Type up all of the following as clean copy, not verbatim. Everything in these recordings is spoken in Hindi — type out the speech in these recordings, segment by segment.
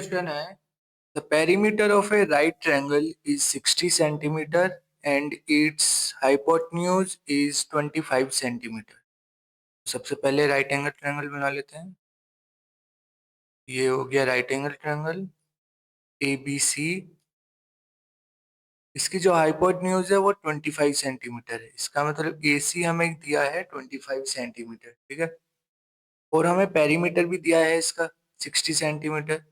क्वेश्चन है the perimeter of A right triangle is 60 centimetre and it's hypotenuse is 25 centimetre. सबसे पहले राइट एंगल ट्रायंगल बना लेते हैं। ये हो गया right angle triangle A B C. इसकी जो हाइपोटेन्यूज है वो 25 सेंटीमीटर है। इसका मतलब ए सी हमें दिया है 25 सेंटीमीटर, ठीक है। और हमें पेरीमीटर भी दिया है इसका 60 सेंटीमीटर।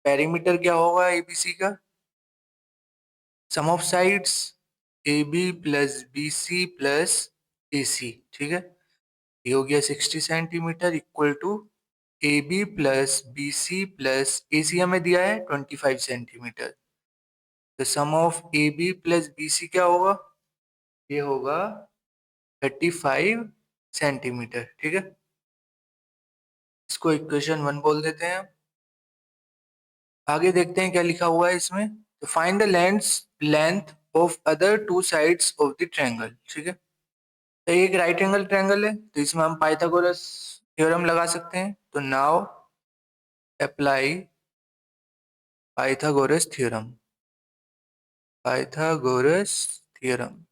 पेरीमीटर क्या होगा एबीसी का? Sum of sides A B plus B C plus A C, ठीक है। ये हो गया 60 centimetre equal to A B plus B C plus A C हमें दिया है 25 सेंटीमीटर। तो sum of A B plus B C क्या होगा? ये होगा 35 सेंटीमीटर, ठीक है। इसको इक्वेशन 1 बोल देते हैं। आगे देखते हैं क्या लिखा हुआ है इसमें। तो find the length of other two sides of the triangle, ठीक है। तो ये एक राइट एंगल ट्रायंगल है, तो इसमें हम पाइथागोरस थ्योरम लगा सकते हैं। तो now apply Pythagoras theorem. Pythagoras theorem,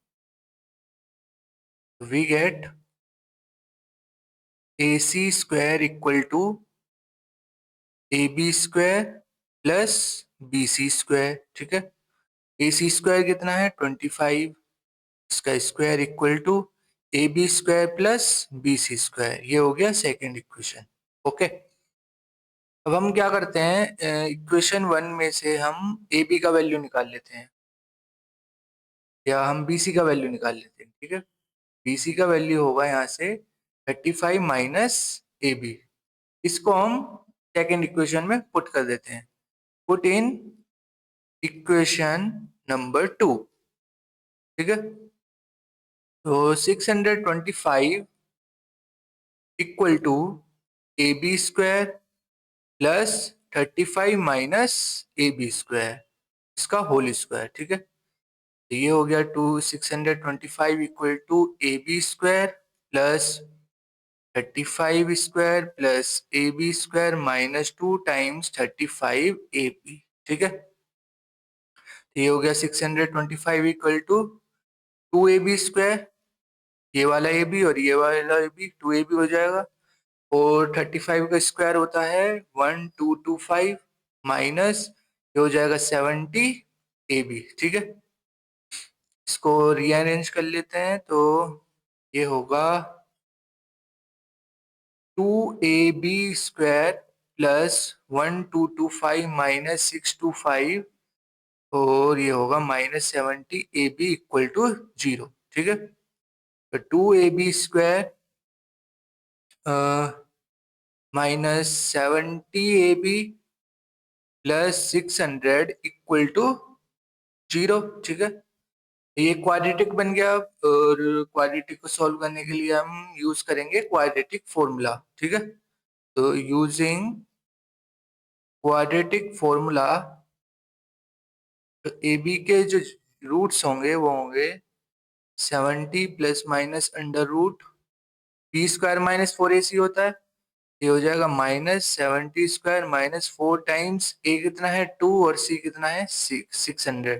we get A C square equal to A B square plus B C square, ठीक है। ए सी स्क्वायर कितना है 25, इसका square equal to A B square plus B C square. ये हो गया सेकेंड इक्वेशन, ओके। अब हम क्या करते हैं, इक्वेशन 1 में से हम ए बी का वैल्यू निकाल लेते हैं या हम बी सी का वैल्यू निकाल लेते हैं, ठीक है। बी सी का वैल्यू होगा यहाँ से 35 माइनस ए बी। इसको हम सेकेंड इक्वेशन में पुट कर देते हैं। पुट इन इक्वेशन नंबर 2, ठीक है। तो 625 equal to A B square plus 35 minus A B square, इसका होल स्क्वायर, ठीक है। तो ये हो गया 625 equal to A B square plus 35 square plus A B square minus 2 times 35 A B, ठीक है। तो ये हो गया 625 इक्वल टू 2ab स्क्वायर, ये वाला ए बी और ये वाला ए बी 2ab हो जाएगा। और 35 का स्क्वायर होता है 1225 माइनस ये हो जाएगा 70 ए बी, ठीक है। इसको रीअरेंज कर लेते हैं तो ये होगा 2ab स्क्वायर प्लस 1225 माइनस 625 और ये होगा minus 70 A B equal to 0, ठीक है। तो 2ab square minus 70 A B plus 600 equal to 0, ठीक है। ये क्वाड्रेटिक बन गया और क्वाड्रेटिक को सॉल्व करने के लिए हम यूज करेंगे क्वाड्रेटिक फॉर्मूला, ठीक है। तो यूजिंग क्वाड्रेटिक फॉर्मूला तो ए बी के जो रूट्स होंगे वो होंगे 70 plus minus under root B square minus 4ac होता है। ये हो जाएगा minus 70 square minus 4 times A कितना है 2 और सी कितना है 600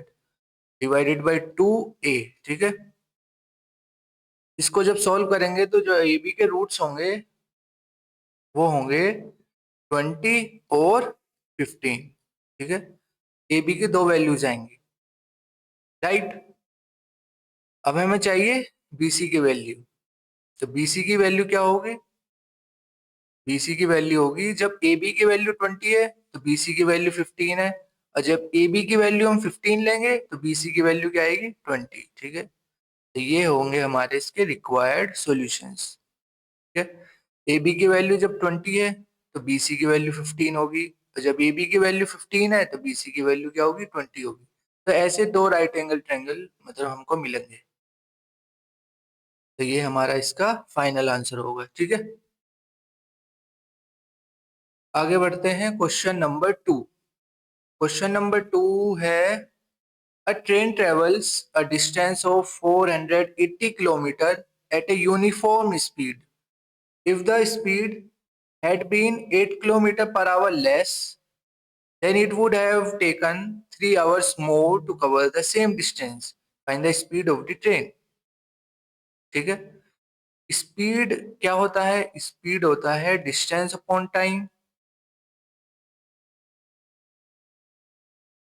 डिवाइडेड बाई 2a, ठीक है। इसको जब सॉल्व करेंगे तो जो ए बी के रूट्स होंगे वो होंगे 20 और 15, ठीक है। ए बी की दो वैल्यूज आएंगी, राइट। अब हमें चाहिए बी सी की वैल्यू। तो बी सी की वैल्यू क्या होगी? बी सी की वैल्यू होगी जब ए बी की वैल्यू 20 है तो बी सी की वैल्यू 15 है, और जब ए बी की वैल्यू हम 15 लेंगे तो बी सी की वैल्यू क्या आएगी 20, ठीक है। तो ये होंगे हमारे इसके रिक्वायर्ड सॉल्यूशंस, ठीक है। ए बी की वैल्यू जब 20 है तो बी सी की वैल्यू 15 होगी, और जब ए बी की वैल्यू 15 है तो बी सी की वैल्यू क्या होगी 20 होगी। तो ऐसे दो राइट एंगल ट्रायंगल मतलब हमको मिलेंगे। तो ये हमारा इसका फाइनल आंसर होगा, ठीक है। आगे बढ़ते हैं क्वेश्चन नंबर 2। क्वेश्चन नंबर 2 है a train travels a distance of 480 kilometer at a uniform speed. If the speed had been 8 kilometer per hour less, then it would have taken 3 hours more to cover the same distance. Find the speed of the train. ठीक है, स्पीड क्या होता है? स्पीड होता है डिस्टेंस अपॉन टाइम।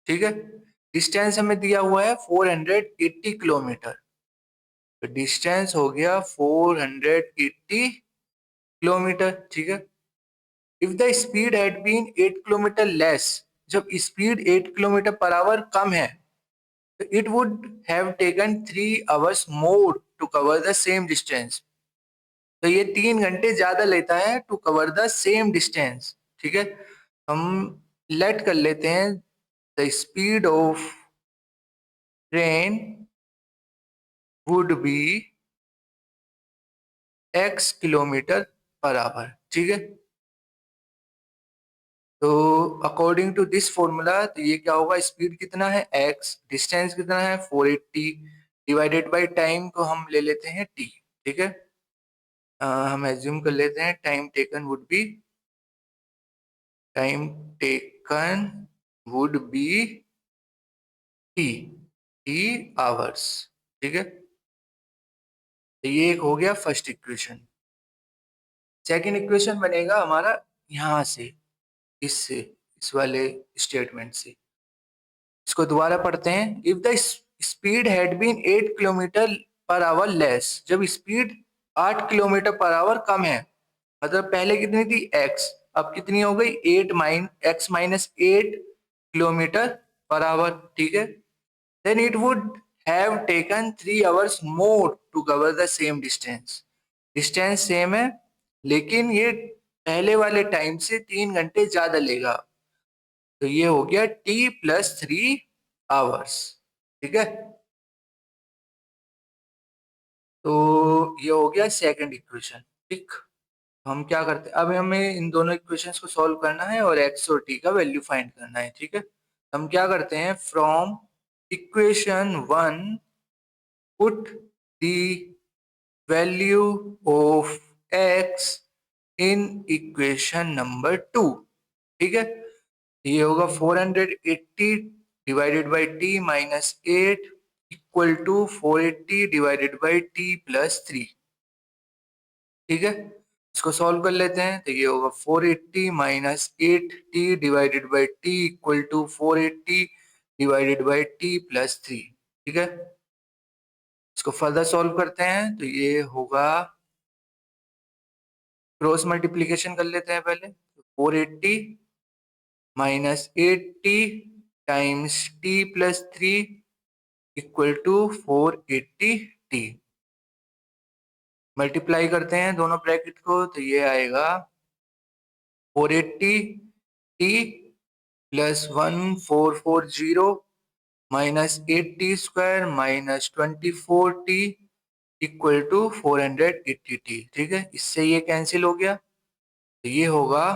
ठीक है, डिस्टेंस हमें दिया हुआ है 480 किलोमीटर, तो डिस्टेंस हो गया 480 किलोमीटर। ठीक है, if the speed had been 8 kilometre less, जब स्पीड 8 किलोमीटर पर आवर कम है, तो it would have taken 3 hours more to cover the same distance. तो ये 3 घंटे ज्यादा लेता है to cover the same distance. ठीक है, हम लेट कर लेते हैं the speed of train would be x kilometre per hour. ठीक है, तो अकॉर्डिंग टू दिस फॉर्मूला, तो ये क्या होगा? स्पीड कितना है x, डिस्टेंस कितना है 480, डिवाइडेड बाय टाइम को हम ले लेते हैं t। ठीक है, हम एज्यूम कर लेते हैं time taken would be t, t hours. ठीक है, तो ये एक हो गया फर्स्ट इक्वेशन। सेकंड इक्वेशन बनेगा हमारा यहाँ से, इससे, इस वाले स्टेटमेंट से। इसको दोबारा पढ़ते हैं। If the speed had been 8 kilometre per hour less, जब स्पीड 8 किलोमीटर पर आवर कम है, मतलब पहले कितनी थी x, अब कितनी हो गई 8 x minus 8 kilometre per hour. ठीक है, then it would have taken 3 hours more to cover the same distance. Distance same है, लेकिन ये पहले वाले टाइम से 3 घंटे ज्यादा लेगा, तो ये हो गया t+3 आवर्स। ठीक है, तो ये हो गया सेकंड इक्वेशन। ठीक, हम क्या करते हैं, अब हमें इन दोनों इक्वेशंस को सॉल्व करना है और x और t का वैल्यू फाइंड करना है। ठीक है, हम क्या करते हैं, from equation 1 put the value of x in equation number 2। ठीक है, ये होगा 480 divided by t minus 8 equal to 480 divided by t plus 3। ठीक है, इसको सॉल्व कर लेते हैं, तो ये होगा 480 minus 8t divided by t equal to 480 divided by t plus 3। ठीक है, इसको फर्दर सॉल्व करते हैं, तो ये होगा, क्रॉस मल्टीप्लीकेशन कर लेते हैं पहले। 480 minus 8t times t plus 3 equal to 480t। Multiply करते हैं दोनों ब्रैकेट को, तो ये आएगा 480t plus 1440 minus 80 square minus 24t equal to 480t। ठीक है, इससे ये कैंसिल हो गया, तो ये होगा,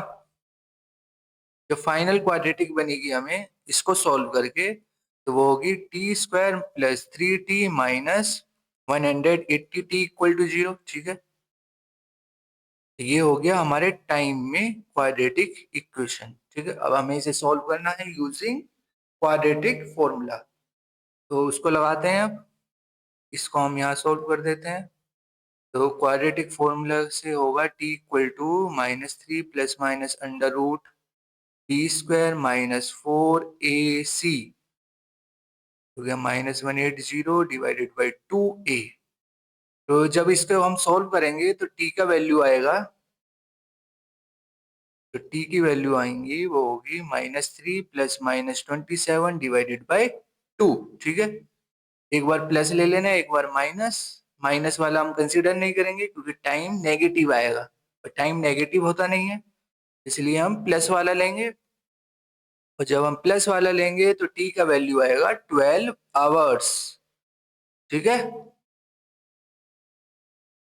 जो फाइनल क्वाड्रेटिक बनेगी हमें इसको सॉल्व करके, तो वो होगी t² plus 3t minus 180t equal to 0। ठीक है, तो ये हो गया हमारे टाइम में क्वाड्रेटिक इक्वेशन। ठीक है, अब हमें इसे सॉल्व करना है यूजिंग क्वाड्रेटिक फॉर्मूला, तो उसको लगाते हैं। अब इसको हम यहाँ सॉल्व कर देते हैं, तो क्वाड्रेटिक फॉर्मूला से होगा t equal to -3 plus minus under root b² minus 4ac हो गया -180 डिवाइडेड बाई 2a। तो जब इसको हम सॉल्व करेंगे तो t का वैल्यू आएगा, तो t की वैल्यू आएंगी वो होगी -3 प्लस माइनस 27 डिवाइडेड बाई 2। ठीक है, एक बार प्लस ले लेना है, एक बार माइनस। माइनस वाला हम कंसीडर नहीं करेंगे क्योंकि टाइम नेगेटिव आएगा, और टाइम नेगेटिव होता नहीं है, इसलिए हम प्लस वाला लेंगे। और जब हम प्लस वाला लेंगे तो t का वैल्यू आएगा 12 आवर्स। ठीक है,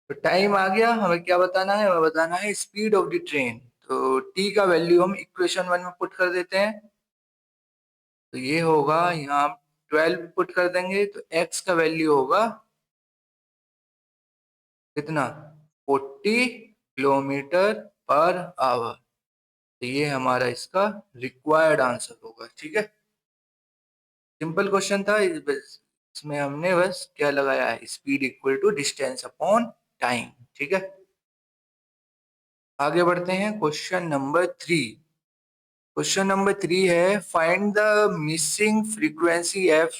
तो टाइम आ गया, हमें क्या बताना है, हमें बताना है स्पीड ऑफ द ट्रेन। तो t का वैल्यू हम इक्वेशन 1 में पुट कर देते हैं, तो ये होगा, यहाँ हम 12 पुट कर देंगे, तो x का वैल्यू होगा कितना, 40 किलोमीटर पर आवर। तो ये हमारा इसका रिक्वायर्ड आंसर होगा। ठीक है, सिंपल क्वेश्चन था। इसमें हमने बस क्या लगाया है, speed equal to distance upon time. ठीक है, आगे बढ़ते हैं। क्वेश्चन नंबर 3 है, find the missing frequency F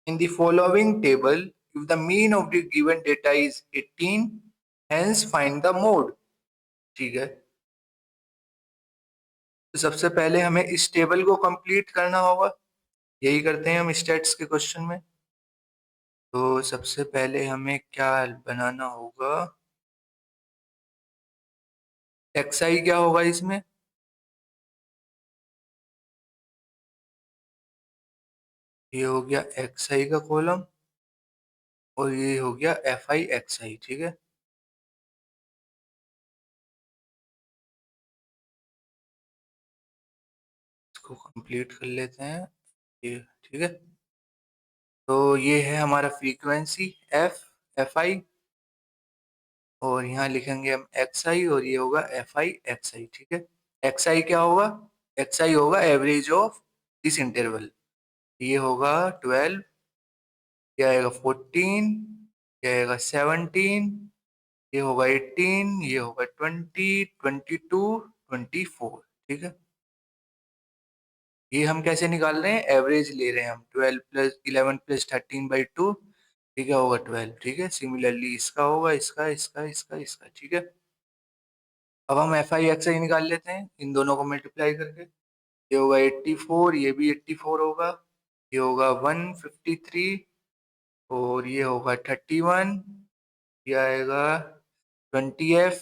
in the following table if the mean of the given data is 18, hence find the mode। ठीक है, तो सबसे पहले हमें इस टेबल को कंप्लीट करना होगा। यही करते हैं हम स्टैट्स के क्वेश्चन में। तो सबसे पहले हमें क्या बनाना होगा, xi क्या होगा इसमें, ये हो गया xi का कॉलम और ये हो गया fi xi। ठीक है, इसको कंप्लीट कर लेते हैं ये। ठीक है, तो ये है हमारा फ्रीक्वेंसी fi, और यहाँ लिखेंगे हम xi और ये होगा fi xi। ठीक है, xi क्या होगा, xi होगा एवरेज ऑफ दिस इंटरवल। ये होगा 12, ये आएगा 14, ये आएगा 17, ये होगा 18, ये होगा 20, 22, 24। ठीक है, ये हम कैसे निकाल रहे हैं, एवरेज ले रहे हैं हम। 12 प्लस 11 प्लस 13/2, ठीक है, होगा 12। ठीक है, सिमिलरली इसका होगा, इसका इसका इसका इसका। ठीक है, अब हम एफ आई एक्स आई निकाल लेते हैं इन दोनों को मल्टीप्लाई करके। ये होगा 84, ये भी 84 होगा, ये होगा 153 और ये होगा 31, ये आएगा 20f,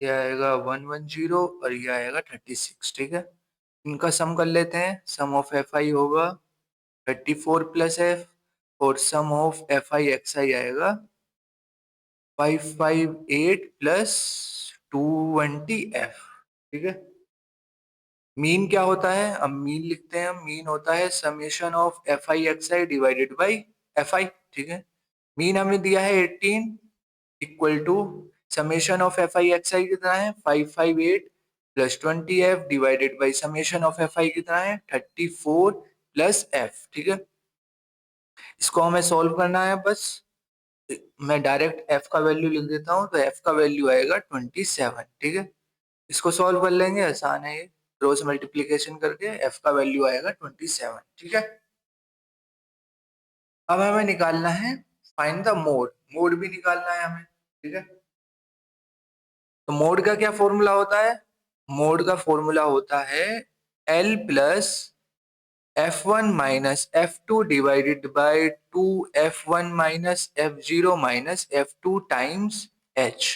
ये आएगा 110 और ये आएगा 36। ठीक है, इनका सम कर लेते हैं। सम ऑफ एफ आई होगा 34 प्लस एफ और सम ऑफ एफ आई एक्स आई आएगा 558 प्लस 220f। ठीक है, मीन क्या होता है, अब मीन लिखते हैं हम। मीन होता है summation of f i x i divided by f i. ठीक है, मीन हमें दिया है 18 equal to summation of f i x i कितना है 558 plus 20f divided by summation of f i कितना है 34 प्लस एफ। ठीक है, इसको हमें सॉल्व करना है बस। मैं डायरेक्ट f का वैल्यू लिख देता हूँ, तो f का वैल्यू आएगा 27। ठीक है, इसको सॉल्व कर लेंगे, आसान है ये। क्रॉस मल्टीप्लीकेशन करके f का वैल्यू आएगा 27। ठीक है, अब हमें निकालना है फाइंड द मोड। मोड भी निकालना है हमें। ठीक है, तो मोड का क्या फॉर्मूला होता है, मोड का फॉर्मूला होता है L plus F1 minus F2 divided by 2 F1 minus F0 minus F2 times H।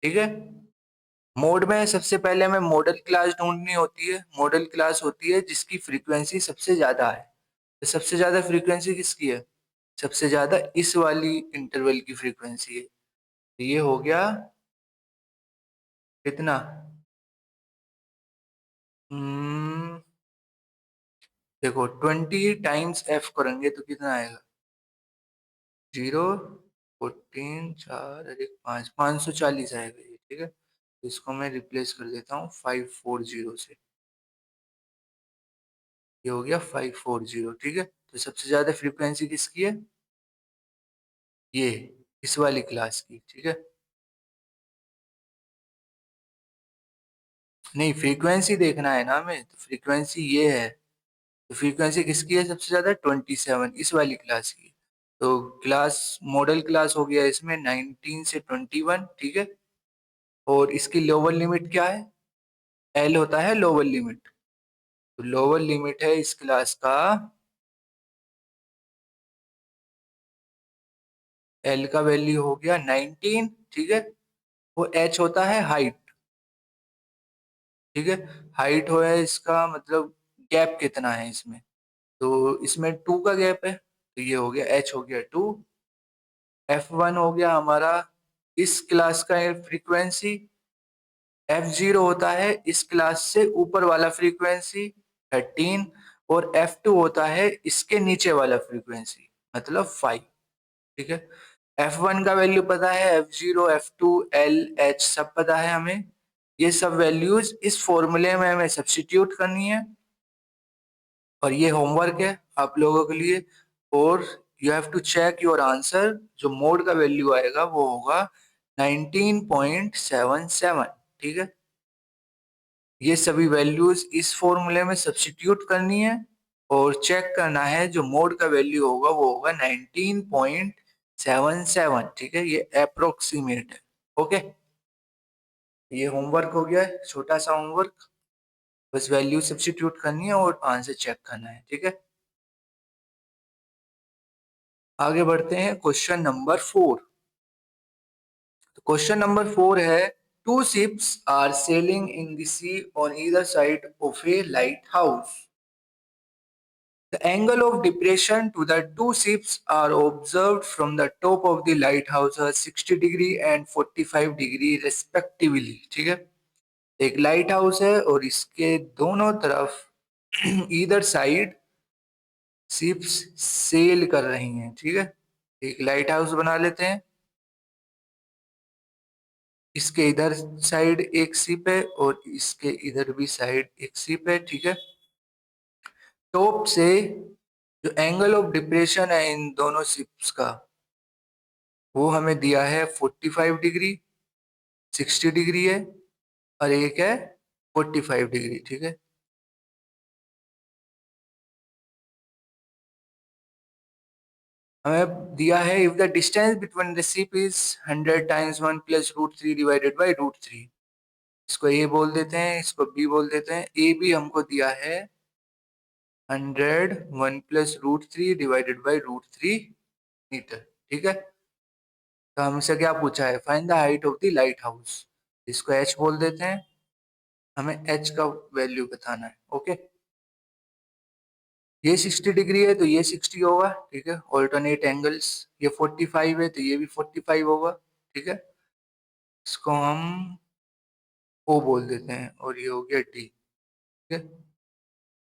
ठीक है, मोड में सबसे पहले हमें मॉडल क्लास ढूंढनी होती है। मॉडल क्लास होती है जिसकी फ्रीक्वेंसी सबसे ज्यादा है। तो सबसे ज्यादा फ्रीक्वेंसी किसकी है, सबसे ज्यादा इस वाली इंटरवल की फ्रीक्वेंसी है। तो ये हो गया कितना, हम्म, देखो 20 टाइम्स एफ करेंगे तो कितना आएगा, 0, 14, 4 और 1 5, 540 आएगा ये। ठीक है, तो इसको मैं रिप्लेस कर देता हूँ 540 से। ये हो गया 540। ठीक है, तो सबसे ज्यादा फ्रीक्वेंसी किसकी है, ये इस वाली क्लास की। ठीक है, नहीं फ्रीक्वेंसी देखना है ना हमें, तो फ्रीक्वेंसी ये है। तो फ्रीक्वेंसी किसकी है सबसे ज्यादा, 27, इस वाली क्लास की। तो क्लास मॉडल क्लास हो गया इसमें 19 से 21। ठीक है, और इसकी लोअर लिमिट क्या है, एल होता है लोअर लिमिट। तो लोअर लिमिट है इस क्लास का, एल का वैल्यू हो गया 19। ठीक है, वो एच होता है हाइट। ठीक है, हाइट हो है इसका मतलब गैप कितना है इसमें, तो इसमें 2 का गैप है, तो ये हो गया एच हो गया 2। F1 हो गया हमारा इस क्लास का फ्रीक्वेंसी, F0 होता है इस क्लास से ऊपर वाला फ्रीक्वेंसी 13, और F2 होता है इसके नीचे वाला फ्रीक्वेंसी मतलब 5। ठीक है, F1 का वैल्यू पता है, F0, F2, L, H सब पता है हमें। ये सब वैल्यूज इस फॉर्मूले में हमें सब्स्टिट्यूट करनी है और ये होमवर्क है आप लोगों के लिए। और you have to check your answer. जो मोड का वैल्यू आएगा वो होगा 19.77। ठीक है, ये सभी वैल्यूज इस फॉर्मूले में सब्स्टिट्यूट करनी है और चेक करना है जो मोड का वैल्यू होगा वो होगा 19.77। ठीक है, ये अप्रोक्सीमेट है। ओके, ये होमवर्क हो गया है, छोटा सा होमवर्क। बस वैल्यू सब्स्टिट्यूट करनी है और आंसर चेक करना है। ठीक है, आगे बढ़ते हैं क्वेश्चन नंबर 4। क्वेश्चन नंबर 4 है, two ships are sailing in the sea on either side of a lighthouse. The angle of depression to the two ships are observed from the top of the lighthouse are 60 degree and 45 degree respectively। ठीक है, एक लाइट हाउस है और इसके दोनों तरफ इधर साइड शिप्स सेल कर रही हैं। ठीक है, एक लाइट हाउस बना लेते हैं, इसके इधर साइड एक शिप है और इसके इधर भी साइड एक शिप है। ठीक है, टॉप से जो एंगल ऑफ डिप्रेशन है इन दोनों शिप्स का वो हमें दिया है 45 डिग्री, 60 डिग्री है और एक है 45 डिग्री। ठीक है, हमें दिया है if the distance between the ship is 100 times 1 plus root three divided by root three. इसको ए बोल देते हैं, इसको बी बोल देते हैं। ए बी हमको दिया है 100 1 plus root three divided by root three metre. ठीक है, तो हमसे क्या पूछा है, find the height of the lighthouse. इसको एच बोल देते हैं, हमें एच का वैल्यू बताना है। ओके, ये 60 डिग्री है तो ये 60 होगा। ठीक है, ऑल्टरनेट एंगल्स। ये 45 है तो ये भी 45 होगा। ठीक है, इसको हम ओ बोल देते हैं और ये हो गया डी। ठीक है,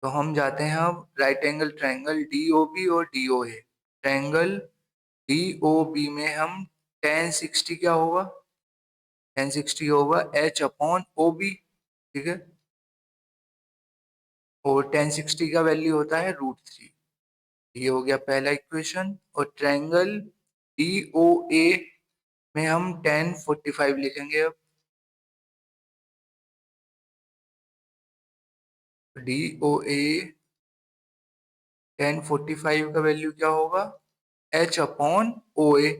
तो हम जाते हैं अब राइट एंगल ट्रायंगल डीओबी और डीओए। ट्रायंगल डीओबी में हम tan 60 क्या होगा, tan 60 होगा एच अपॉन ओ बी। ठीक है, और tan 60 का वैल्यू होता है रूट थ्री। ये हो गया पहला इक्वेशन। और ट्रायंगल डीओए में हम tan 45 लिखेंगे। अब डीओए tan 45 का वैल्यू क्या होगा, एच अपॉन ओ ए।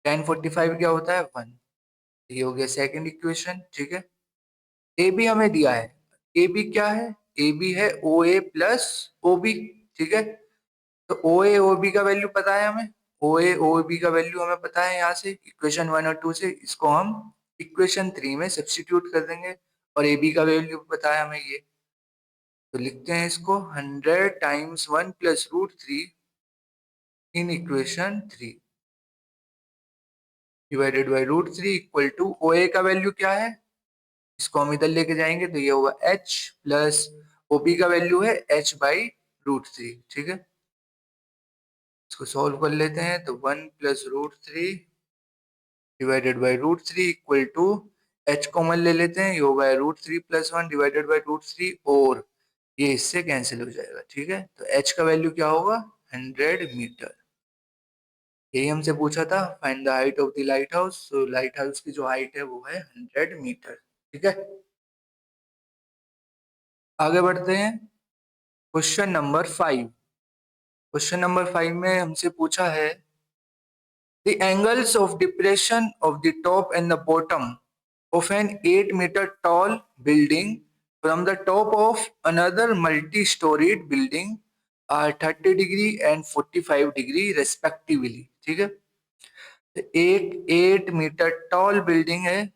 tan 45 क्या होता है 1। ये हो गया सेकंड इक्वेशन। ठीक है, ए बी हमें दिया है, ए बी क्या है, ए बी है ओ ए प्लस ओ बी। ठीक है, तो ओ ए ओ बी का वैल्यू पता है हमें, ओ ए ओ बी का वैल्यू हमें पता है यहाँ से इक्वेशन 1 और 2 से। इसको हम इक्वेशन 3 में सब्स्टिट्यूट कर देंगे और ए बी का वैल्यू पता है हमें ये। तो लिखते हैं इसको 100 टाइम्स 1 प्लस रूट थ्री इन equation 3 divided by root three equal to O A का वैल्यू क्या है, इसको हम इधर लेके जाएंगे तो ये होगा h प्लस ओ बी का वैल्यू है h बाई रूट थ्री। ठीक है, इसको सॉल्व कर लेते हैं तो 1 plus root three divided by root three equal to h common ले लेते हैं, ये होगा root three plus one divided by root three और ये इससे कैंसिल हो जाएगा। ठीक है, तो h का वैल्यू क्या होगा 100 मीटर। यही हमसे पूछा था, find the height of the light house. तो लाइट हाउस की जो हाइट है वो है 100 मीटर। ठीक है, आगे बढ़ते हैं क्वेश्चन नंबर 5। क्वेश्चन नंबर 5 में हमसे पूछा है, the angles of depression of the top and the bottom of an 8 meter tall building from the top of another multi-storied building are 30 degree and 45 degree respectively। ठीक है, तो एक 8 मीटर टॉल बिल्डिंग है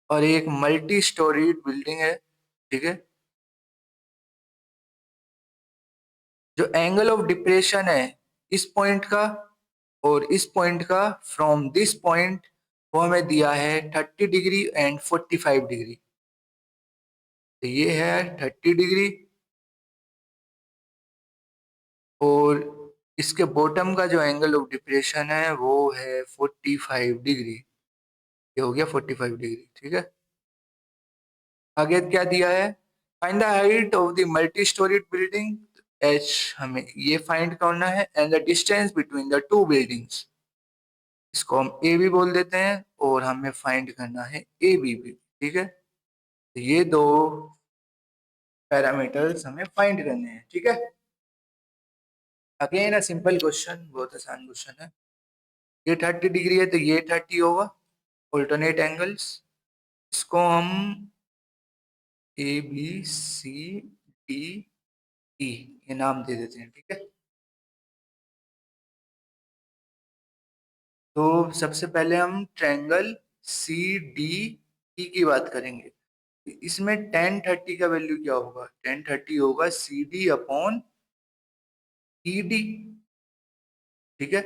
और एक मल्टी स्टोरीड बिल्डिंग है। ठीक है, जो एंगल ऑफ डिप्रेशन है इस पॉइंट का और इस पॉइंट का फ्रॉम दिस पॉइंट वो हमें दिया है 30 डिग्री एंड 45 डिग्री। तो ये है 30 डिग्री और इसके बॉटम का जो एंगल ऑफ डिप्रेशन है वो है 45 डिग्री। ये हो गया 45 डिग्री। ठीक है, आगे क्या दिया है, find the height of the multi storeyed building, H हमें ये फाइंड करना है, and the distance between the two buildings, इसको हम ए भी बोल देते हैं, और हमें फाइंड करना है ए बी भी, ठीक है। तो ये दो पैरामीटर्स हमें फाइंड करने हैं, ठीक है। अगेन अ सिंपल क्वेश्चन, बहुत आसान क्वेश्चन है। ये 30 डिग्री है तो ये 30 होगा, ऑल्टरनेट एंगल्स, इसको हम ए बी सी डी ई ये नाम दे देते हैं, ठीक है। तो सबसे पहले हम ट्रायंगल सी डी ई की बात करेंगे। इसमें टेन 30 का वैल्यू क्या होगा, टेन 30 होगा C D upon E D, ठीक है।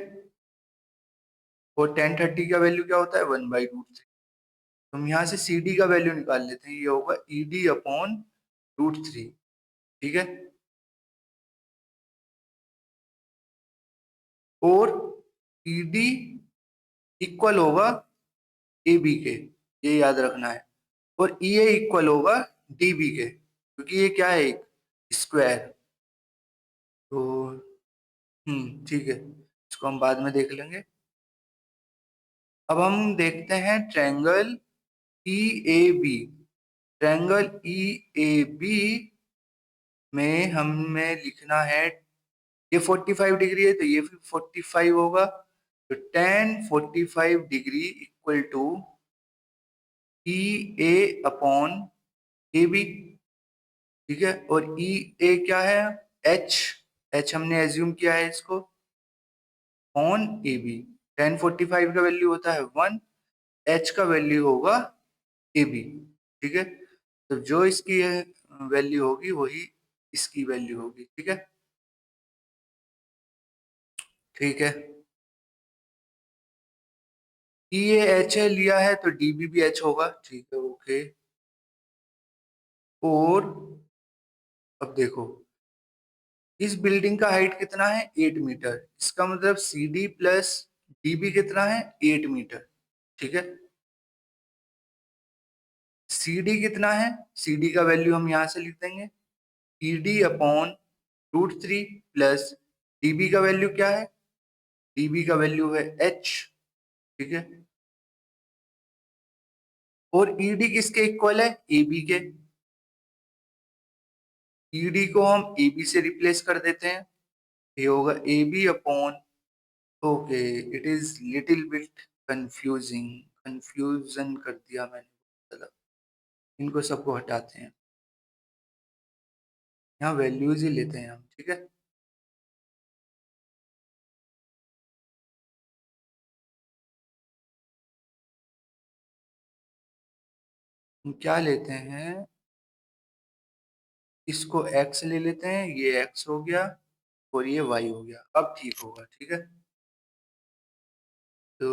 और टेन 30 का वैल्यू क्या होता है, 1/√3। हम यहाँ से सी डी का वैल्यू निकाल लेते हैं, ये होगा ई डी अपॉन √3, ठीक है। और ई डी इक्वल होगा ए बी के, ये याद रखना है। और ई ए इक्वल होगा डी बी के, क्योंकि ये क्या है, एक स्क्वायर। तो ठीक है, इसको हम बाद में देख लेंगे। अब हम देखते हैं triangle E A B. Triangle E A B में हमें लिखना है, ये 45 डिग्री है तो ये भी 45 होगा, तो tan 45 degree equal to E A upon A B, ठीक है। और ई ए क्या है, एच, एच हमने एज्यूम किया है इसको, ऑन ए बी। टेन 45 का वैल्यू होता है 1, एच का वैल्यू होगा ए बी, ठीक है। तो जो इसकी वैल्यू होगी वही इसकी वैल्यू होगी, ठीक है। ठीक है, ई ए एच है लिया है तो डी बी भी एच होगा, ठीक है, ओके। और अब देखो, इस बिल्डिंग का हाइट कितना है, 8 मीटर, इसका मतलब C D plus D B कितना है, 8 मीटर, ठीक है। सी डी कितना है, सी डी का वैल्यू हम यहाँ से लिख देंगे, E D upon √3 plus dB का वैल्यू क्या है, डीबी का वैल्यू है एच, ठीक है। और ईडी किसके इक्वल है, ए बी के। ईडी को हम ए बी से रिप्लेस कर देते हैं, ये होगा A B upon, okay, it is little bit confusing, confusion कर दिया मैंने, चलो इनको सबको हटाते हैं, यहाँ वैल्यूज ही लेते हैं हम, ठीक है। हम क्या लेते हैं, इसको x ले लेते हैं, ये x हो गया और ये y हो गया, अब ठीक होगा, ठीक है। तो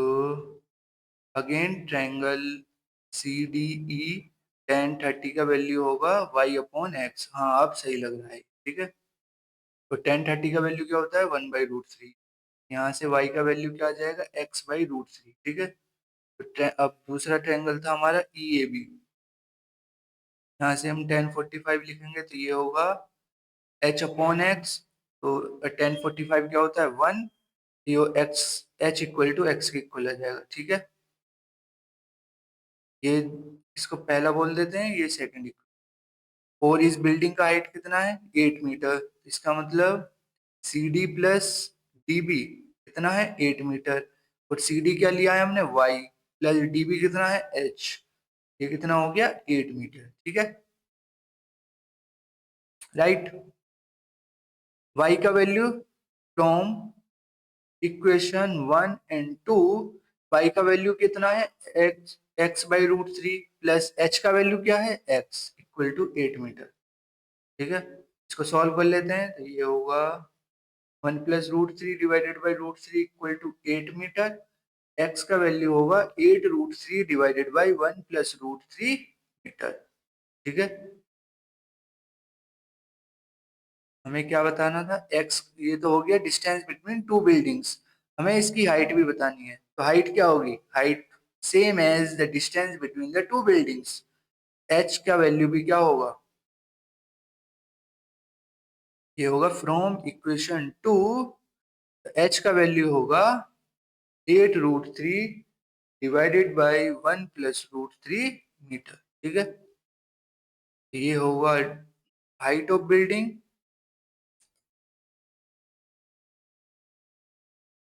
again triangle C D E, tan 30 का वैल्यू होगा y अपॉन एक्स, हाँ अब सही लग रहा है, ठीक है। तो टेन 30 का वैल्यू क्या होता है, 1/√3, यहाँ से y का वैल्यू क्या आ जाएगा, x/√3, ठीक है। तो अब दूसरा ट्रायंगल था हमारा ई ए बी, यहाँ से हम टेन 45 लिखेंगे तो ये होगा h अपॉन एक्स, तो टेन 45 क्या होता है 1, ये X, h equal to X के इक्वल आ जाएगा, ठीक है। ये इसको पहला बोल देते हैं, ये सेकंड इक्वल। और इस बिल्डिंग का हाइट कितना है, 8 मीटर, इसका मतलब C D plus D B कितना है, 8 मीटर। और सी डी क्या लिया है हमने, y, प्लस डी बी कितना है, h, ये कितना हो गया, 8 मीटर, ठीक है, राइट। y का value from equation 1 and 2, y का वैल्यू कितना है, x/√3 प्लस h का वैल्यू क्या है, x इक्वल टू 8 मीटर, ठीक है। इसको सॉल्व कर लेते हैं, तो ये होगा 1 plus √3 divided by √3 equal to 8 metre, x का वैल्यू होगा 8√3 डिवाइडेड बाई 1 प्लस √3 मीटर, ठीक है। हमें क्या बताना था, x, ये तो हो गया डिस्टेंस बिटवीन टू बिल्डिंग्स, हमें इसकी हाइट भी बतानी है। तो हाइट क्या होगी, height same as the distance between the two buildings, H का वैल्यू भी क्या होगा, ये होगा फ्रॉम इक्वेशन टू, एच का वैल्यू होगा 8√3 डिवाइडेड बाय 1+√3 मीटर। ठीक है, ये होगा हाइट ऑफ बिल्डिंग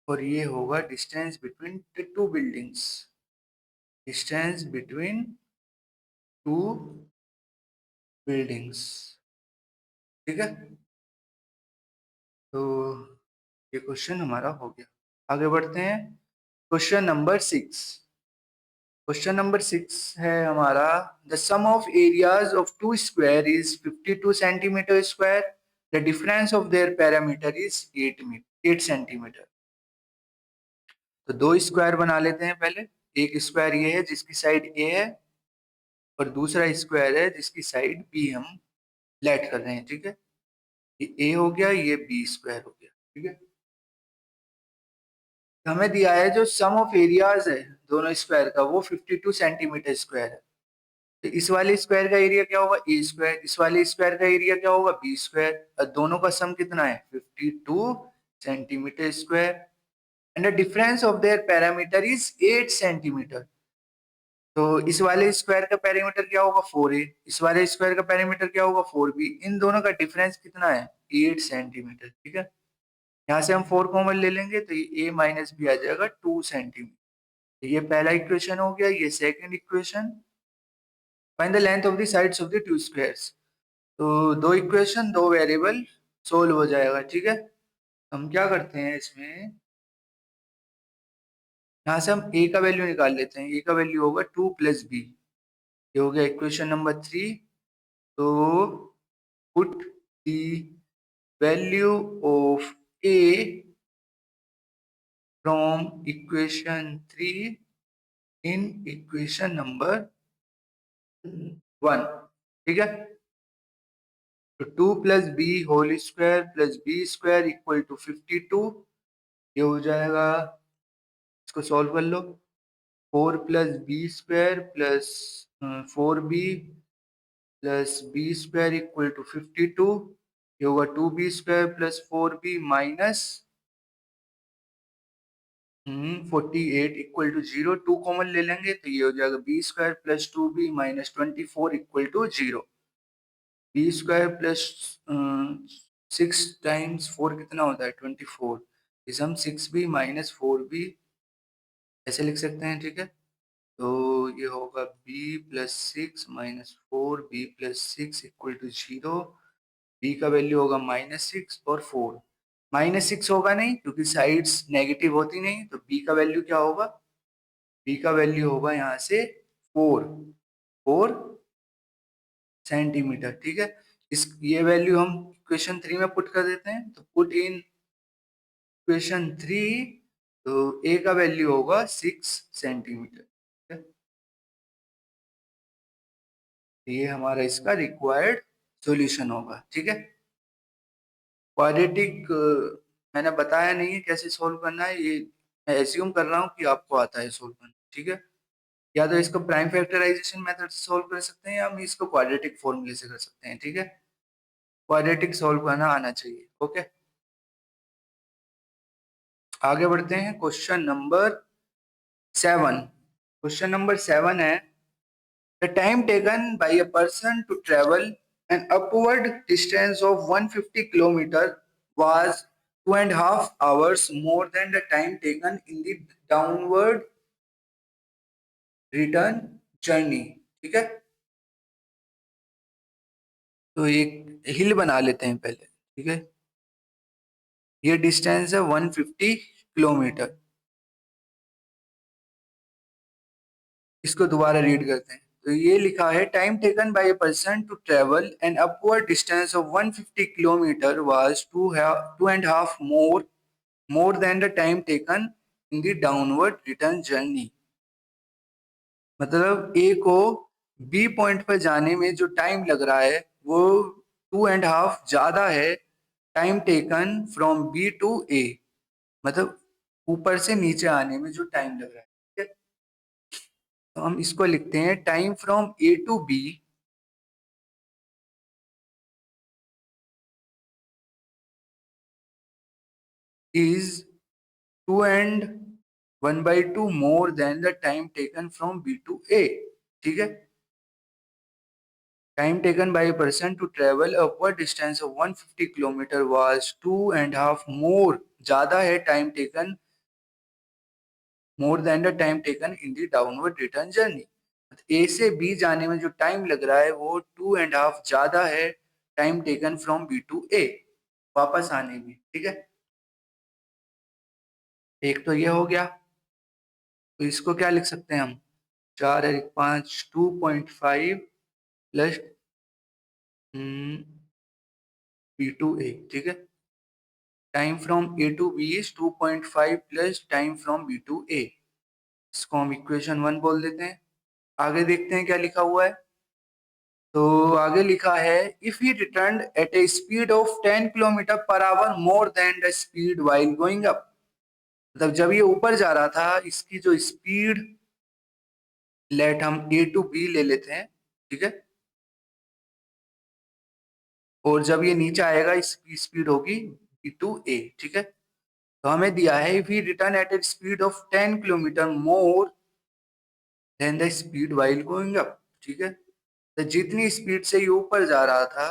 और ये होगा distance between two buildings, distance between two buildings. ठीक है, तो ये क्वेश्चन हमारा हो गया। आगे बढ़ते हैं, क्वेश्चन नंबर 6। क्वेश्चन नंबर 6 है हमारा, the sum of areas of two square is 52 centimetre square, the difference of their parameter is 8 centimetre. तो दो स्क्वायर बना लेते हैं पहले। एक स्क्वायर ये है जिसकी साइड ए है और दूसरा स्क्वायर है जिसकी साइड बी हम लेट कर रहे हैं। ठीक है, ये ए हो गया, ये बी स्क्वायर हो गया। ठीक है, हमें दिया है जो सम ऑफ एरियाज है दोनों स्क्वायर का वो 52 सेंटीमीटर स्क्वायर है। तो इस वाले स्क्वायर का एरिया क्या होगा, ए स्क्वायर, इस वाले स्क्वायर का एरिया क्या होगा, बी स्क्वायर, और दोनों का सम कितना है 52 centimetre square, and the difference of their parameter is 8 centimetre. तो इस वाले स्क्वायर का पैरामीटर क्या होगा 4a, इस वाले स्क्वायर का पैरामीटर क्या होगा 4b, इन दोनों का डिफरेंस कितना है 8 सेंटीमीटर। ठीक है, यहाँ से हम 4 कॉमन ले लेंगे तो ये a माइनस बी आ जाएगा 2 सेंटीमीटर। ये पहला इक्वेशन हो गया। ये second equation, find the length of the sides of the two squares. तो दो इक्वेशन दो वेरिएबल सोल्व हो जाएगा। ठीक है, हम क्या करते हैं इसमें, यहाँ से हम a का वैल्यू निकाल लेते हैं। a का वैल्यू होगा 2 + b, ये हो गया इक्वेशन नंबर 3। तो put the value of a from equation 3 in equation number 1। ठीक है, तो 2 + b² + b² = 52, ये हो जाएगा, इसको सॉल्व कर लो। 4 + b² + 4b + b² = 52, ये होगा 2b² + 4b माइनस 48 = 0। 2 कॉमन ले लेंगे तो ये हो जाएगा b² + 2b minus 24 = 0। b² + 6 times 4 कितना होता है 24, इसे हम 6b माइनस 4b ऐसे लिख सकते हैं। ठीक है, तो ये होगा b + 6 माइनस 4b + 6 = 0। b का वैल्यू होगा -6 और 4, -6 होगा नहीं क्योंकि साइड्स नेगेटिव होती नहीं, तो b का वैल्यू क्या होगा, b का वैल्यू होगा यहाँ से 4 सेंटीमीटर। ठीक है, इस ये वैल्यू हम इक्वेशन 3 में पुट कर देते हैं। तो पुट इन इक्वेशन 3, तो a का वैल्यू होगा 6 सेंटीमीटर। ठीक है, ये हमारा इसका रिक्वायर्ड सॉल्यूशन होगा। ठीक है, क्वाड्रेटिक मैंने बताया नहीं है कैसे सोल्व करना है, ये मैं एज्यूम कर रहा हूँ कि आपको आता है सोल्व करना। ठीक है, या तो इसको प्राइम फैक्टराइजेशन मेथड से सोल्व कर सकते हैं या हम इसको क्वाड्रेटिक फॉर्मूले से कर सकते हैं। ठीक है, क्वाड्रेटिक सोल्व करना आना चाहिए। ओके, आगे बढ़ते हैं, क्वेश्चन नंबर 7। क्वेश्चन नंबर 7 है, the time taken by a person to travel an upward distance of 150 kilometer was 2.5 hours more than the time taken in the downward return journey। ठीक है, तो एक हिल बना लेते हैं पहले। ठीक है, ये डिस्टेंस है 150 किलोमीटर, इसको दोबारा रीड करते हैं। तो ये लिखा है, time taken by a person to travel an upward distance of 150 kilometre was 2.5 more than the time taken in the downward return journey. मतलब ए को बी पॉइंट पर जाने में जो टाइम लग रहा है वो 2.5 ज्यादा है time taken from B to A, मतलब ऊपर से नीचे आने में जो टाइम लग रहा है। ठीक है? तो हम इसको लिखते हैं, time from A to B is 2 and 1/2 more than the time taken from B to A. ठीक है, time taken by a person to travel upward distance of 150 kilometre was 2.5 more, ज्यादा है time taken more than the time taken in the downward return journey. A से B जाने में जो टाइम लग रहा है वो 2.5 ज्यादा है time taken from B to A, वापस आने में। ठीक है, एक तो ये हो गया, तो इसको क्या लिख सकते हैं हम, 4 और 5, 2.5 प्लस B to A। ठीक है, time from A to B is 2.5 plus time from B to A। इसको हम इक्वेशन 1 बोल देते हैं। आगे देखते हैं क्या लिखा हुआ है। तो आगे लिखा है, if he return at a speed of 10 kilometre per hour more than the speed while going up. मतलब जब ये ऊपर जा रहा था, इसकी जो स्पीड, लेट हम A to B ले लेते हैं। ठीक है, और जब ये नीचे आएगा इसकी स्पीड होगी B to A। ठीक है, तो हमें दिया है, if he return at a speed of 10 kilometre more than the speed while going up. ठीक है, तो जितनी स्पीड से ये ऊपर जा रहा था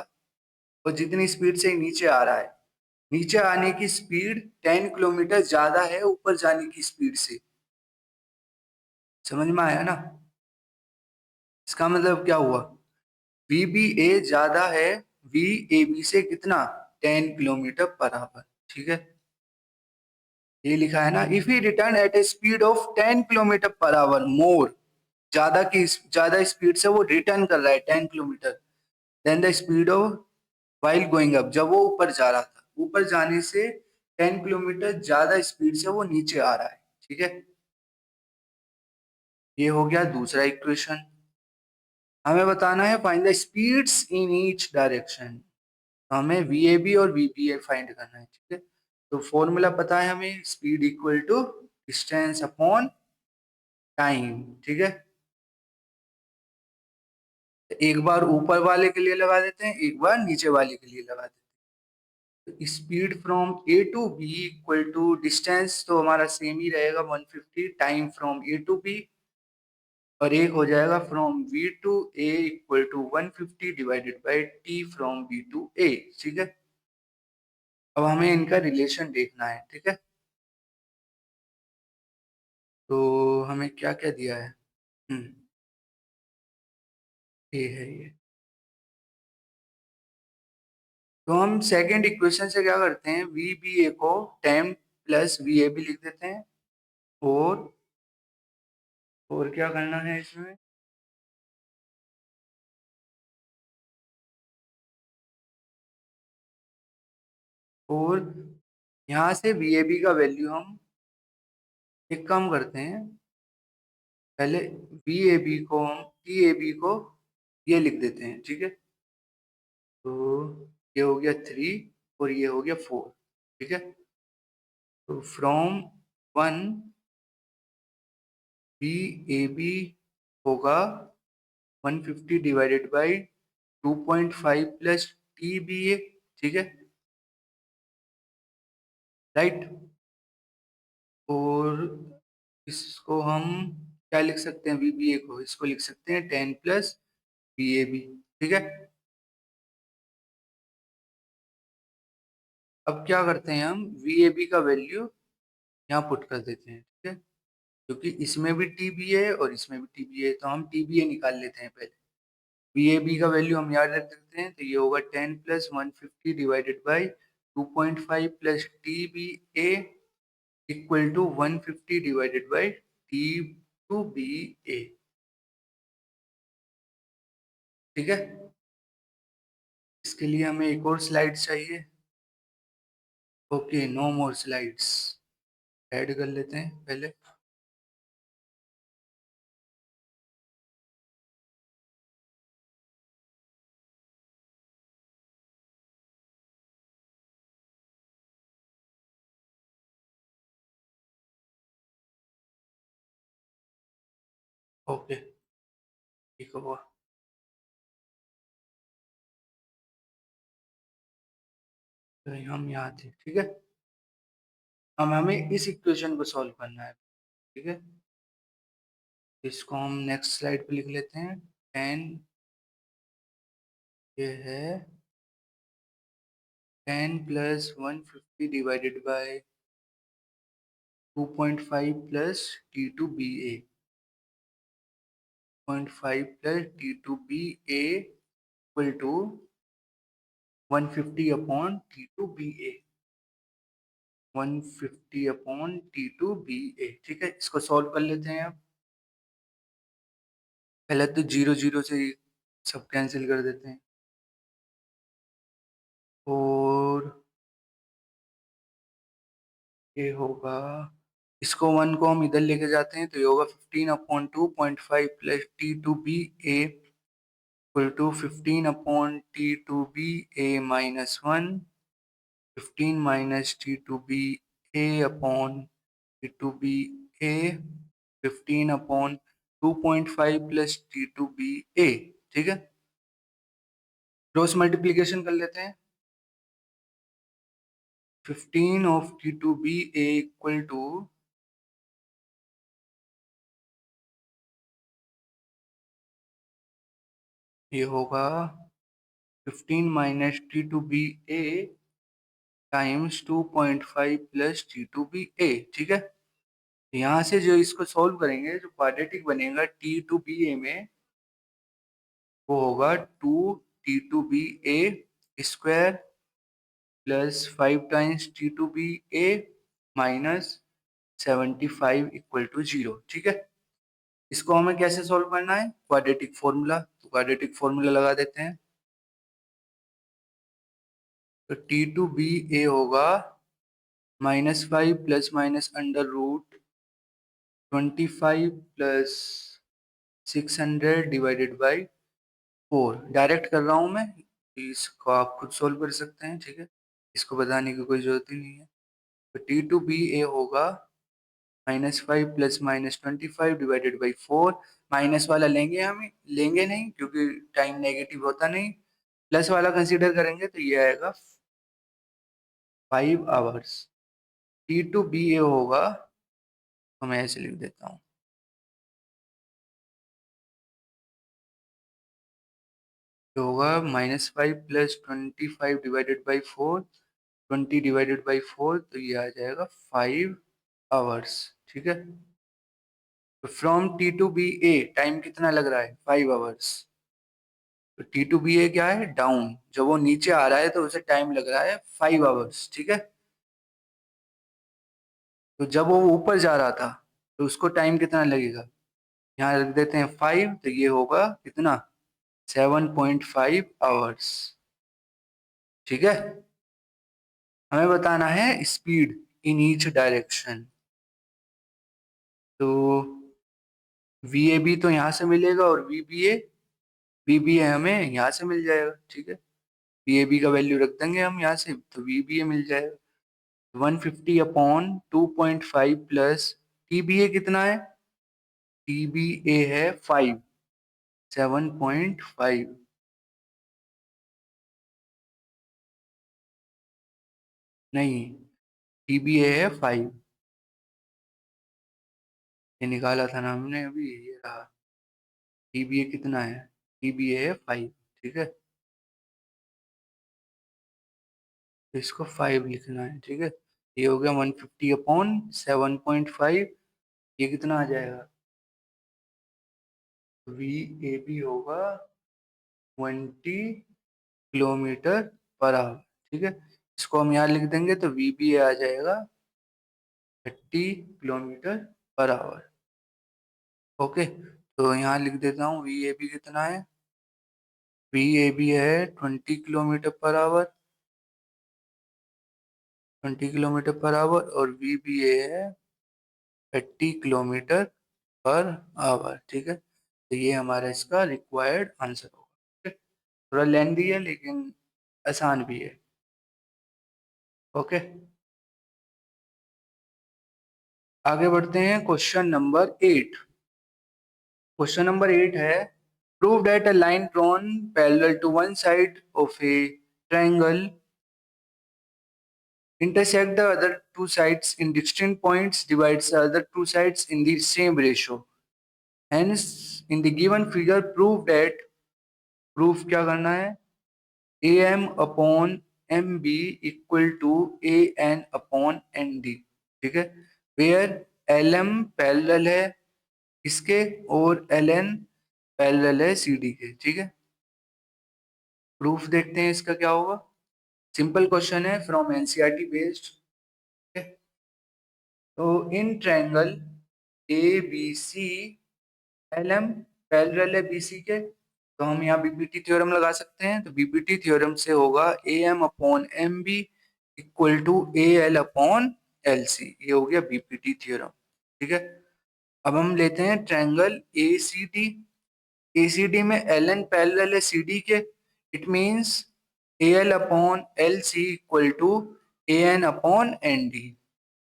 और जितनी स्पीड से नीचे आ रहा है, नीचे आने की स्पीड 10 किलोमीटर ज्यादा है ऊपर जाने की स्पीड से। समझ में आया ना? इसका मतलब क्या हुआ, वी बी ए ज्यादा है वी ए बी से, कितना, 10 किलोमीटर पर आवर। ठीक है, ये लिखा है ना, if he return at a speed of 10 kilometre per hour more, ज्यादा स्पीड से वो रिटर्न कर रहा है 10 kilometre, then the speed of while going up, जब वो ऊपर जा रहा था, ऊपर जाने से 10 किलोमीटर ज्यादा स्पीड से वो नीचे आ रहा है। ठीक है, ये हो गया दूसरा इक्वेशन। हमें बताना है find the speeds in each direction. हमें वी ए बी और वी बी ए फाइंड करना है। ठीक है, तो फॉर्मूला पता है हमें, speed equal to distance upon time. ठीक है, तो एक बार ऊपर वाले के लिए लगा देते हैं, एक बार नीचे वाले के लिए लगा देते हैं। तो speed from A to B equal to distance तो हमारा सेम ही रहेगा 150, time from A to B, और एक हो जाएगा from B to A equal to 150 divided by T from B to A. ठीक है, अब हमें इनका रिलेशन देखना है। ठीक है, तो हमें क्या क्या दिया है, ये है ये। तो हम सेकंड इक्वेशन से क्या करते हैं, वी बी ए को 10 प्लस वी ए बी लिख देते हैं, और क्या करना है इसमें, और यहाँ से वी ए बी का वैल्यू हम एक काम करते हैं, पहले वी ए बी को हम टी ए बी को ये लिख देते हैं। ठीक है, तो ये हो गया 3 और ये हो गया 4। ठीक है, तो फ्रॉम 1 बी ए बी होगा 150 divided by 2.5 plus T B A. ठीक है, राइट, और इसको हम क्या लिख सकते हैं, वी बी ए को इसको लिख सकते हैं 10 प्लस बी ए बी। ठीक है, अब क्या करते हैं, हम वी ए बी का वैल्यू यहाँ पुट कर देते हैं। ठीक है, क्योंकि इसमें भी टी बी है और इसमें भी टी बी है, तो हम टी बी ए निकाल लेते हैं पहले। वी ए बी का वैल्यू हम याद रख सकते हैं, तो ये होगा 10 plus 150 divided by 2.5 plus T B A equal to 150 divided by T to B A. ठीक है, इसके लिए हमें एक और स्लाइड चाहिए। Okay, no more slides, add कर लेते हैं पहले। ओके, ठीक हुआ, तो हम यहाँ थे। ठीक है, अब हमें इस इक्वेशन को सॉल्व करना है, ठीक है। इसको हम नेक्स्ट स्लाइड पे लिख लेते हैं। 10 ये है 10 plus 150 divided by 2.5 plus T2BA, 0.5 plus T2BA equal to 150 upon T2BA, 150 upon T2BA, ठीक है। इसको सॉल्व कर लेते हैं अब। पहले तो 0 0 से ही सब कैंसिल कर देते हैं, और ये होगा, इसको 1 को हम इधर लेके जाते हैं तो ये होगा 15 upon 2.5 plus T2BA equal to 15 upon T2BA minus 1, 15 minus T2BA upon T2BA, 15 upon 2.5 plus T2BA, ठीक है। क्रॉस मल्टीप्लीकेशन कर लेते हैं। 15 ऑफ T2BA इक्वल टू, ये होगा 15 minus T2BA times 2.5 plus T2BA, ठीक है। यहाँ से जो इसको सॉल्व करेंगे, जो क्वाड्रेटिक बनेगा T2BA में, वो होगा 2T2BA square plus 5 times T2BA minus 75 equal to 0, ठीक है। इसको हमें कैसे सॉल्व करना है? क्वाड्रेटिक फॉर्मूला, तो क्वाड्रेटिक फॉर्मूला लगा देते हैं। तो T2BA होगा -5 plus minus under root 25 plus 600 divided by 4। Direct कर रहा हूँ मैं, इसको आप खुद सोल्व कर सकते हैं, ठीक है। इसको बताने की कोई जरूरत ही नहीं है। तो T2BA होगा -5 plus minus 25 divided by 4। Minus वाला लेंगे, हम लेंगे नहीं क्योंकि टाइम नेगेटिव होता नहीं। प्लस वाला कंसीडर करेंगे तो ये आएगा 5 आवर्स। T2BA होगा, तो मैं ऐसे लिख देता हूँ, तो होगा -5 plus 25 divided by 4, 20 divided by 4, तो ये आ जाएगा 5 आवर्स, ठीक है। तो फ्रॉम T2BA टाइम कितना लग रहा है? 5 आवर्स। तो T2BA क्या है? डाउन, जब वो नीचे आ रहा है तो उसे टाइम लग रहा है 5 आवर्स, ठीक है। तो जब वो ऊपर जा रहा था तो उसको टाइम कितना लगेगा? यहाँ रख देते हैं 5, तो ये होगा कितना? 7.5 आवर्स, ठीक है। हमें बताना है स्पीड इन ईच डायरेक्शन। तो VAB तो यहाँ से मिलेगा, और VBA हमें यहाँ से मिल जाएगा, ठीक है। VAB का वैल्यू रख देंगे हम यहाँ से, तो VBA मिल जाएगा 150 अपॉन 2.5 प्लस TBA कितना है? TBA है 5, 7.5, नहीं, TBA है 5, ये निकाला था ना हमने अभी, ये रहा। TBA कितना है? TBA है 5, ठीक है। तो इसको 5 लिखना है, ठीक है। ये हो गया 150 अपॉन 7.5, ये कितना आ जाएगा? VAB होगा 20 किलोमीटर पर आवर, ठीक है। इसको हम यहाँ लिख देंगे तो VBA आ जाएगा 30 किलोमीटर पर आवर, ओके। तो यहाँ लिख देता हूँ VAB कितना है। VAB है 20 kilometre per our, 20 kilometre per our, और VBA है 30 किलोमीटर पर आवर, ठीक है। तो ये हमारा इसका रिक्वायर्ड आंसर होगा, ठीक है। थोड़ा लेंदी है लेकिन आसान भी है, ओके। आगे बढ़ते हैं, क्वेश्चन नंबर 8। क्वेश्चन नंबर 8 है, prove that a line drawn parallel to one side of a triangle intersect the other two sides in distinct points, divides the other two sides in the same ratio. Hence in the given figure prove that, proof क्या करना है, am upon mb equal to an upon nd, ठीक है, where lm पैरेलल है इसके और ln पैरेलल है cd के, ठीक है। प्रूफ देखते हैं इसका क्या होगा। सिंपल क्वेश्चन है फ्रॉम एनसीईआरटी बेस्ड। तो in triangle A B C L M parallel है बी सी के, तो हम यहाँ बीपीटी थ्योरम लगा सकते हैं। तो बीपीटी थ्योरम से होगा A M upon M B equal to A L upon L C, ये हो गया बीपीटी थ्योरम, ठीक है। अब हम लेते हैं triangle A C D. A C D में एल एन पैरेलल है सी डी के, it means A L upon L C equal to A N upon N D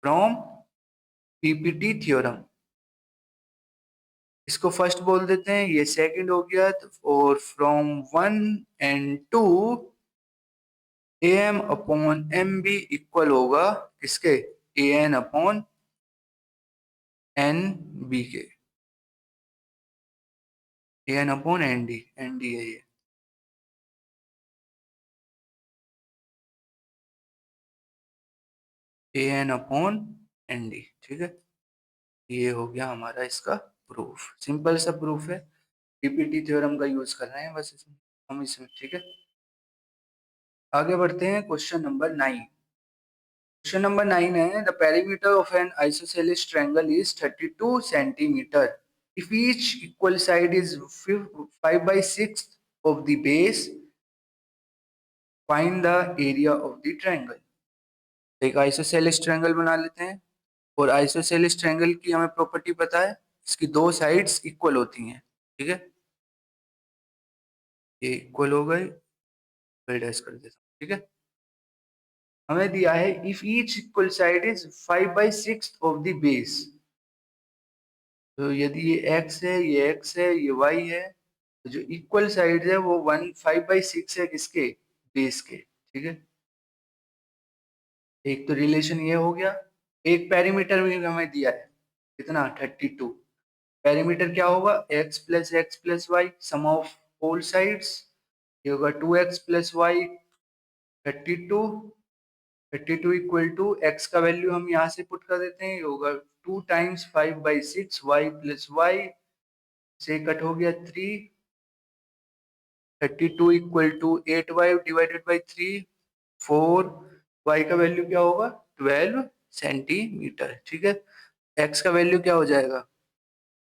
from PPT theorem. इसको फर्स्ट बोल देते हैं, ये सेकंड हो गया। और from 1 and 2 A M upon M B equal होगा किसके, A N upon N B के, A N upon N D है ये। ए एन अपॉन एन डी, ठीक है। ये हो गया हमारा इसका प्रूफ, सिंपल सा प्रूफ है। पीपीटी थ्योरम का यूज कर रहे हैं बस इसमें हम, इसमें, ठीक है। आगे बढ़ते हैं क्वेश्चन नंबर 9। क्वेश्चन नंबर 9 है, the perimeter of N isosceles triangle is 32 centimetre if each equal side is 5/6 of the base, find the area of the triangle। एक आइसोसेलेस ट्रायंगल बना लेते हैं, और आइसोसेलेस ट्रायंगल की हमें प्रॉपर्टी पता है, इसकी दो साइड्स इक्वल होती हैं, ठीक है। ये इक्वल हो गए, डैश कर देता हूँ, ठीक है। हमें दिया है if each equal side is 5/6 of the base, तो यदि ये x है, ये x है, ये y है, तो जो इक्वल साइड है वो 5/6 है किसके, बेस के, ठीक है। एक तो रिलेशन ये हो गया। एक पेरीमीटर भी हमें दिया है कितना, 32। पेरीमीटर क्या होगा, x plus Y sum of all sides, ये होगा 2x plus Y 32। 32 equal to x का वैल्यू हम यहाँ से पुट कर देते हैं, ये होगा 2 टाइम्स 5/6 y प्लस वाई से कट हो गया 3। 32 equal to 8y divided by 3 4। y का वैल्यू क्या होगा, 12 सेंटीमीटर, ठीक है। x का वैल्यू क्या हो जाएगा,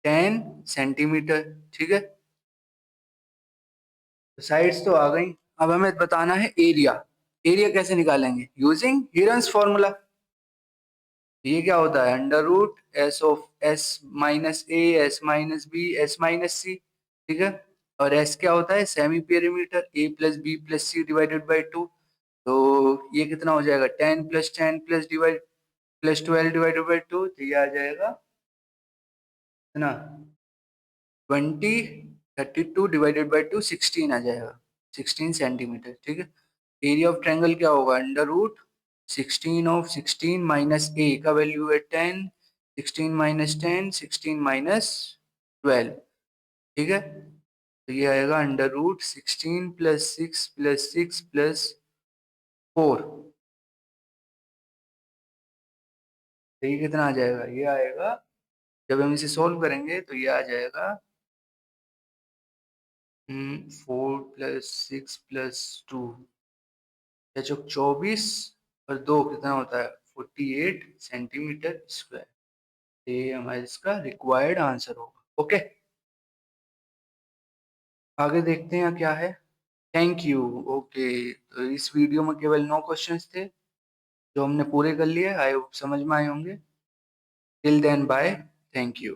10 सेंटीमीटर, ठीक है। साइड्स तो आ गई, अब हमें बताना है एरिया। एरिया कैसे निकालेंगे, यूजिंग हीरन्स फॉर्मूला। ये क्या होता है, under root S of S minus A S minus B S minus C, ठीक है। और एस क्या होता है, semi perimeter A plus B plus C divided by 2। तो ये कितना हो जाएगा, 10 plus divide plus 12 divided by 2, तो ये आ जाएगा है ना 20। 32 डिवाइडेड बाई 2 16 आ जाएगा, 16 सेंटीमीटर, ठीक है। एरिया ऑफ ट्रायंगल क्या होगा, अंडर रूट 16 ऑफ 16 माइनस ए का वैल्यू है 10, 16 माइनस 10 16 माइनस 12, ठीक है। तो ये आएगा under root 16 plus 6 plus 6 plus 4, तो ये कितना आ जाएगा, ये आएगा जब हम इसे सोल्व करेंगे तो ये आ जाएगा 4 प्लस 6 प्लस 2 या 24 और 2 कितना होता है 48 सेंटीमीटर स्क्वायर। ये हमारा इसका रिक्वायर्ड आंसर होगा, ओके। आगे देखते हैं क्या है। Thank you, okay. तो इस वीडियो में केवल 9 क्वेश्चंस थे जो हमने पूरे कर लिए, आई होप समझ में आए होंगे। Till then bye, thank you.